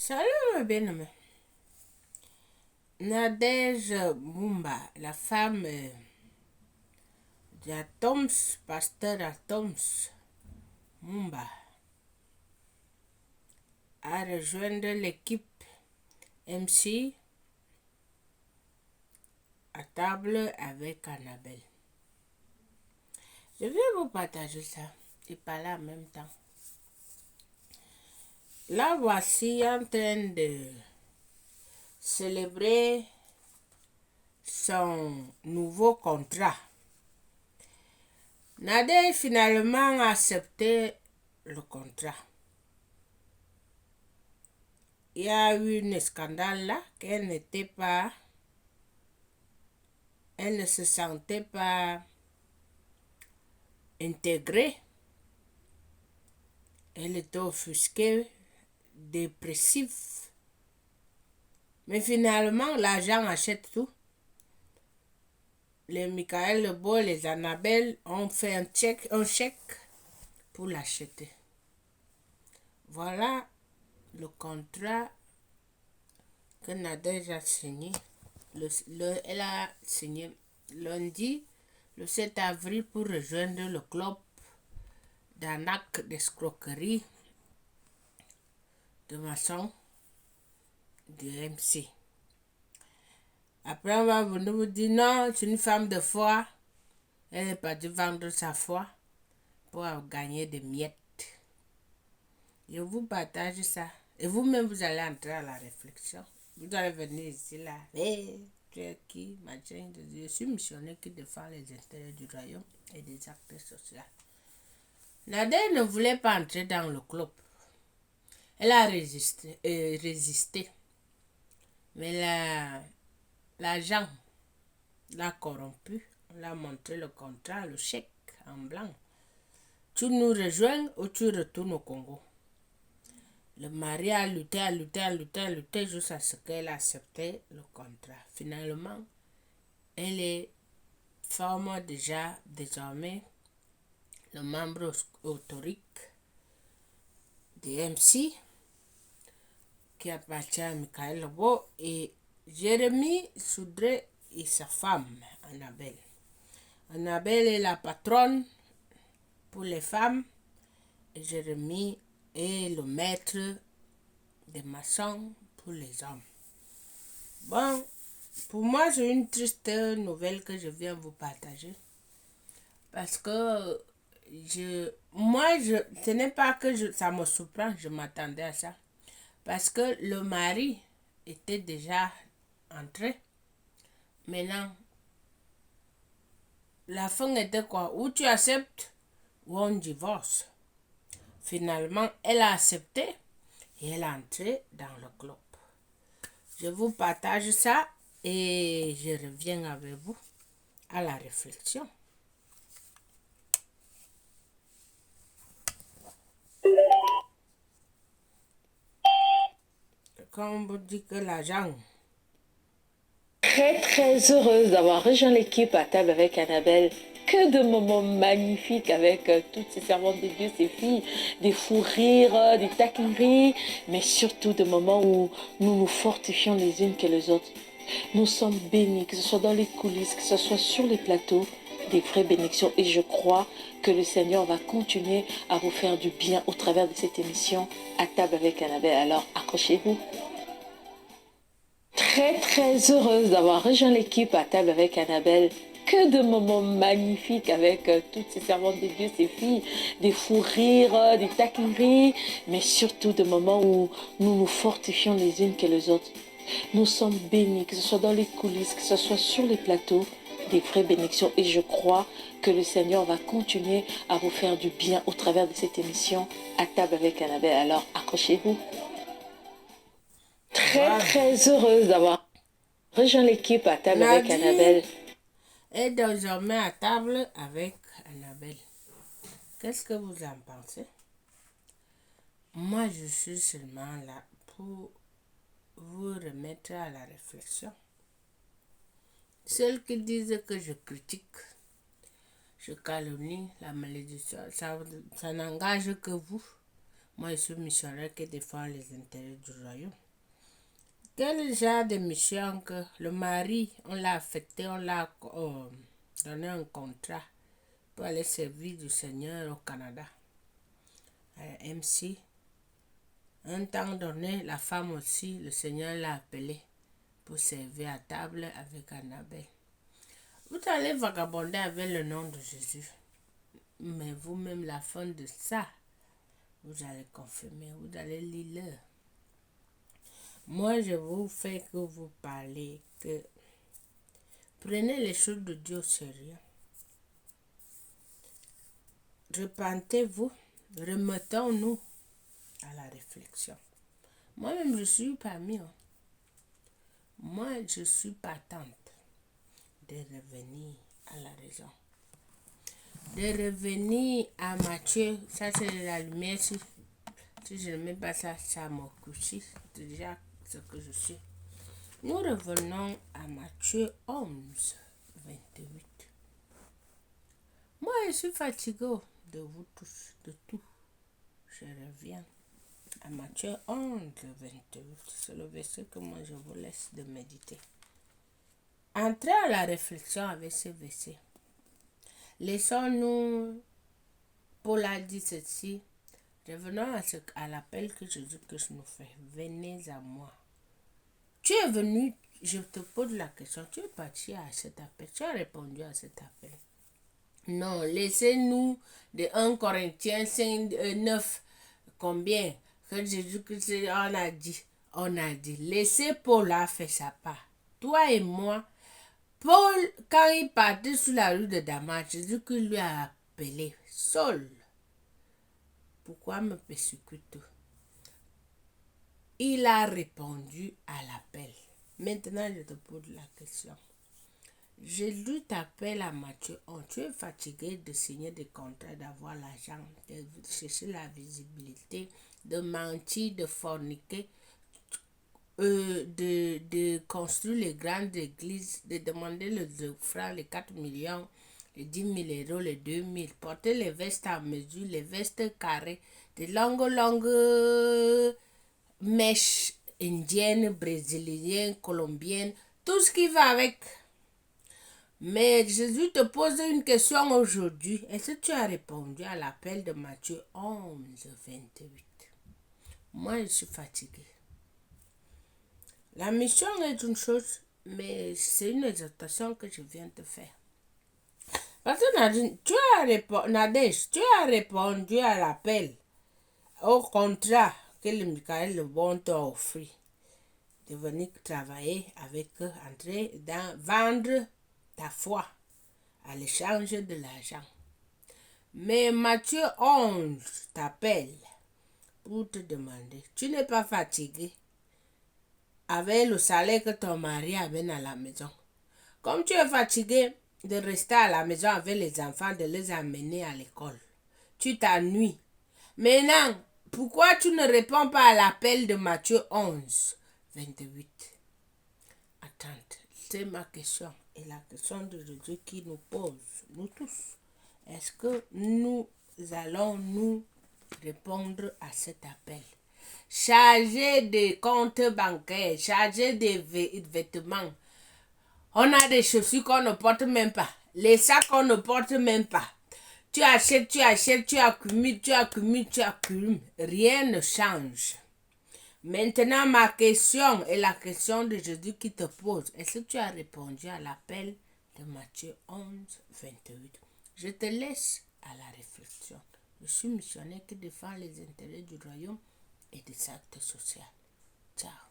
Salut, ma bien-aimée. Nadège Mumba, la femme d'Atoms, pasteur Atoms Mumba, a rejoint l'équipe MC à table avec Annabelle. Je vais vous partager ça et parler en même temps. Là, voici en train de célébrer son nouveau contrat. Nadège finalement a accepté le contrat. Il y a eu un scandale là qu'elle ne se sentait pas intégrée. Elle était offusquée, dépressive. Mais finalement, l'argent achète tout. Les Michael Lebeau, les Annabelle ont fait un chèque pour l'acheter. Voilà le contrat que Nadège a signé. Elle a signé lundi, le 7 avril, pour rejoindre le club d'arnaque d'escroquerie de maçon de MC. Après, on va venir vous dire non, c'est une femme de foi. Elle est partie vendre sa foi pour gagner des miettes. Je vous partage ça. Et vous-même, vous allez entrer à la réflexion. Vous allez venir ici, là. Hey, tu es qui, machin. Je suis missionnaire qui défend les intérêts du royaume et des acteurs sociaux. Nadia ne voulait pas entrer dans le club. Elle a résisté. Mais l'agent l'a corrompu. On l'a montré le contrat, le chèque en blanc. Tu nous rejoins ou tu retournes au Congo. Le mari a lutté jusqu'à ce qu'elle accepte le contrat. Finalement, elle forme déjà désormais le membre autorique de MC qui appartient à Michael Lebeau et Jérémy Soudré et sa femme, Annabelle. Annabelle est la patronne pour les femmes et Jérémy est le maître des maçons pour les hommes. Bon, pour moi, c'est une triste nouvelle que je viens vous partager. Parce que ce n'est pas que ça me surprend, je m'attendais à ça. Parce que le mari était déjà entré. Maintenant, la fin était quoi? Ou tu acceptes ou on divorce. Finalement, elle a accepté et elle est entrée dans le club. Je vous partage ça et je reviens avec vous à la réflexion. Quand on vous dit que l'argent... Très heureuse d'avoir rejoint l'équipe à table avec Annabelle. Que de moments magnifiques avec toutes ces servantes de Dieu, ces filles, des fous rires, des taquineries, mais surtout des moments où nous nous fortifions les unes que les autres. Nous sommes bénis, que ce soit dans les coulisses, que ce soit sur les plateaux, des vraies bénédictions. Et je crois que le Seigneur va continuer à vous faire du bien au travers de cette émission à table avec Annabelle. Alors accrochez-vous. Très heureuse d'avoir rejoint l'équipe à table avec Annabelle. Que de moments magnifiques avec toutes ces servantes de Dieu, ces filles, des fous rires, des taquineries, mais surtout des moments où nous nous fortifions les unes que les autres. Nous sommes bénis, que ce soit dans les coulisses, que ce soit sur les plateaux, des vraies bénédictions. Et je crois que le Seigneur va continuer à vous faire du bien au travers de cette émission à table avec Annabelle. Alors accrochez-vous. Très heureuse d'avoir rejoint l'équipe à table avec Annabelle. Est désormais à table avec Annabelle. Qu'est-ce que vous en pensez? Moi, je suis seulement là pour vous remettre à la réflexion. Ceux qui disent que je critique, je calomnie, la malédiction, ça n'engage que vous. Moi, je suis missionnaire qui défend les intérêts du royaume. Quel genre de mission que le mari, on l'a affecté, on l'a donné un contrat pour aller servir du Seigneur au Canada. MC. Un temps donné, la femme aussi, le Seigneur l'a appelée pour servir à table avec Annabelle. Vous allez vagabonder avec le nom de Jésus. Mais vous-même, la fin de ça, vous allez confirmer, vous allez lire. Moi, je vous fais que vous parlez, que prenez les choses de Dieu au sérieux. Repentez-vous, remettons-nous à la réflexion. Moi-même, je suis parmi eux. Moi, je suis partante de revenir à la raison. De revenir à Matthieu, ça c'est la lumière. Si je ne mets pas ça, ça me couche. C'est déjà ce que je suis. Nous revenons à Matthieu 11, 28. Moi, je suis fatiguée de vous tous, de tout. Je reviens à Matthieu 11, 28. C'est le verset que moi je vous laisse de méditer. Entrez à la réflexion avec ce verset. Laissons-nous, Paul a dit ceci, revenons à l'appel que Jésus-Christ nous fait. Venez à moi. Tu es venu, je te pose la question, tu es parti à cet appel, tu as répondu à cet appel. Non, laissez-nous de 1 Corinthiens 5, 9, combien que Jésus-Christ on a dit, laissez Paul a fait sa part. Toi et moi, Paul, quand il partait sur la rue de Damas, Jésus-Christ lui a appelé, Saul, pourquoi me persécutes-tu? Il a répondu à l'appel. Maintenant, je te pose la question. Jésus t'appelle à Matthieu. Tu es fatigué de signer des contrats, d'avoir l'argent, de chercher la visibilité, de mentir, de forniquer, de construire les grandes églises, de demander les offrandes, les 4 millions, les 10 000 euros, les 2 000, porter les vestes à mesure, les vestes carrées, de longues mèches indiennes, brésiliennes, colombiennes, tout ce qui va avec. Mais Jésus te pose une question aujourd'hui. Est-ce que tu as répondu à l'appel de Matthieu 11, 28? Moi, je suis fatiguée. La mission est une chose, mais c'est une exhortation que je viens de faire. Parce que Nadège, tu as répondu à l'appel, au contrat que le Michael le bon t'a offert, de venir travailler avec eux, entrer dans, vendre ta foi à l'échange de l'argent. Mais Matthieu 11 t'appelle pour te demander, tu n'es pas fatigué avec le salaire que ton mari amène à la maison. Comme tu es fatigué de rester à la maison avec les enfants, de les amener à l'école, tu t'ennuies. Maintenant, pourquoi tu ne réponds pas à l'appel de Matthieu 11, 28? Attends, c'est ma question et la question de Jésus qui nous pose, nous tous. Est-ce que nous allons nous répondre à cet appel? Chargé de comptes bancaires, chargé de vêtements. On a des chaussures qu'on ne porte même pas. Les sacs qu'on ne porte même pas. Tu achètes, tu accumules. Rien ne change. Maintenant, ma question est la question de Jésus qui te pose. Est-ce que tu as répondu à l'appel de Matthieu 11, 28? Je te laisse à la réflexion. Je suis missionnaire qui défend les intérêts du royaume et des actes sociaux. Ciao.